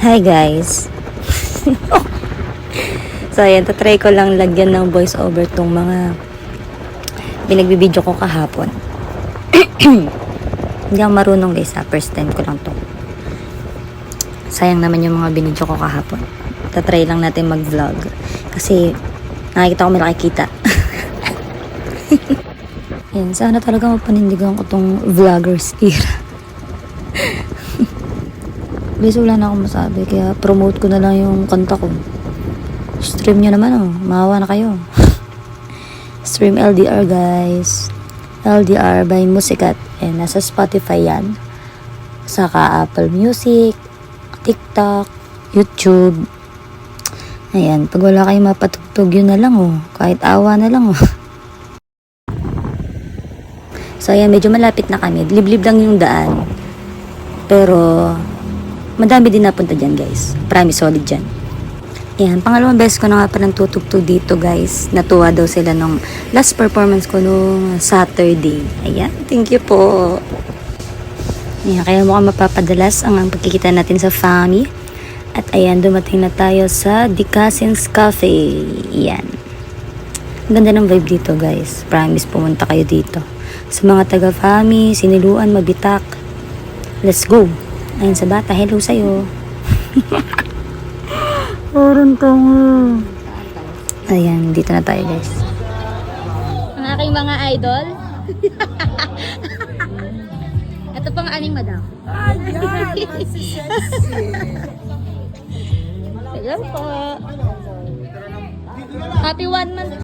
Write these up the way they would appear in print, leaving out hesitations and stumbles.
Hi guys. So ayan, tatry ko lang lagyan ng voice over tong mga binagbibideo ko kahapon. Hindi ako marunong guys ha, first time ko lang to. Sayang naman yung mga binidyo ko kahapon. Tatry lang natin mag vlog kasi nakikita ko may nakikita. Yan, sana talaga mapanindigan ko tong vloggers era. Guys, wala na akong masabi kaya promote ko na lang yung kanta ko. Stream nyo naman oh, maawa na kayo. Stream LDR guys. LDR by Musicat. And nasa Spotify yan. Saka Apple Music, TikTok, YouTube. Ayan, pag wala kayong mapatugtog yun na lang oh. Kahit awa na lang oh. So ayan, medyo malapit na kami. Liblib lang yung daan. Pero madami din napunta dyan guys. Promise, solid dyan. Yan, pangalawang beses ko na nga parang tutugtog dito guys. Natuwa daw sila nung last performance ko nung Saturday. Ayan, thank you po. Yan, kaya mukhang mapapadalas ang pagkikita natin sa FAMI. At ayan, dumating na tayo sa The Cousins Cafe. Yan. Ang ganda ng vibe dito guys. Promise, pumunta kayo dito. Sa mga taga FAMI, Siniluan, Mabitak. Let's go. Ayun sa bata, hello sa'yo. Parang tanga. Ayan, dito na tayo guys. Ang aking mga idol. Ito pang aning madam. Hello po. Happy 1 month.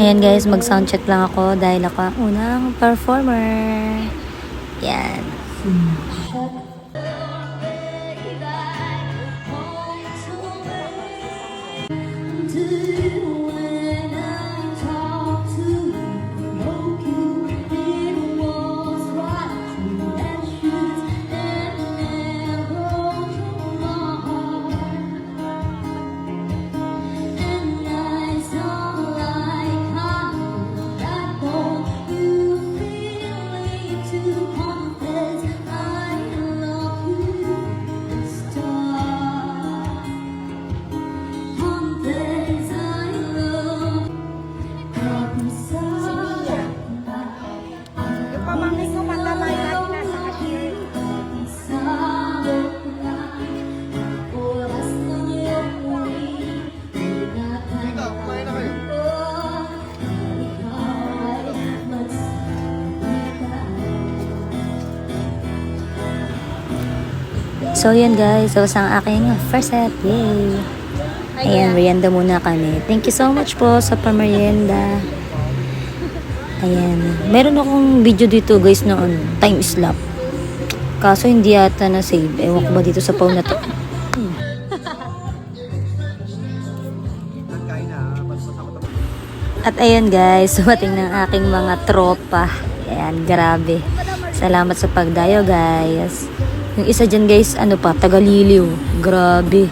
Ayan guys, mag soundcheck lang ako dahil ako ang unang performer. Yan. So yan guys, so ang aking first set. Yay! Ayan, merienda muna kami. Thank you so much po sa pamerienda. Ayan. Meron akong video dito guys na time slap. Kaso hindi yata na save. Ewan ko ba dito sa phone na to. At ayan guys, sumating ng aking mga tropa. Ayan, grabe. Salamat sa pagdayo guys. Yung isa dyan guys, ano pa, Tagaliliw. Grabe.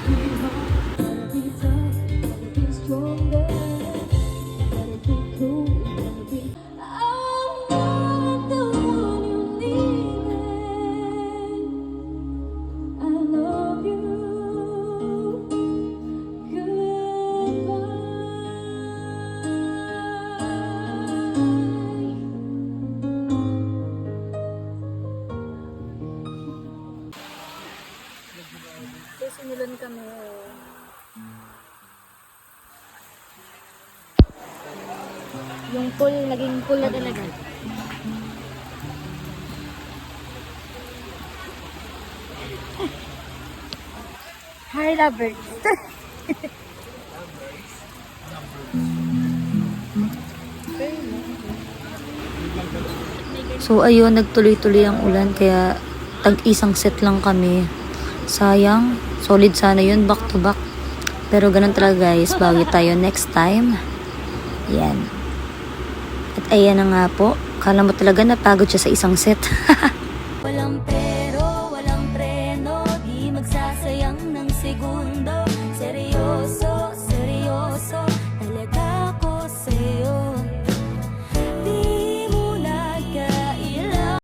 Sinulon kami. Yung pool, naging pool na talaga. Hi, lovers. So ayun, nagtuloy-tuloy ang ulan kaya tag-isang set lang kami. Sayang, solid sana yun, back to back. Pero ganun talaga guys, bawi tayo next time. Yan. At ayan na nga po, kala mo talaga napagod siya sa isang set. Walang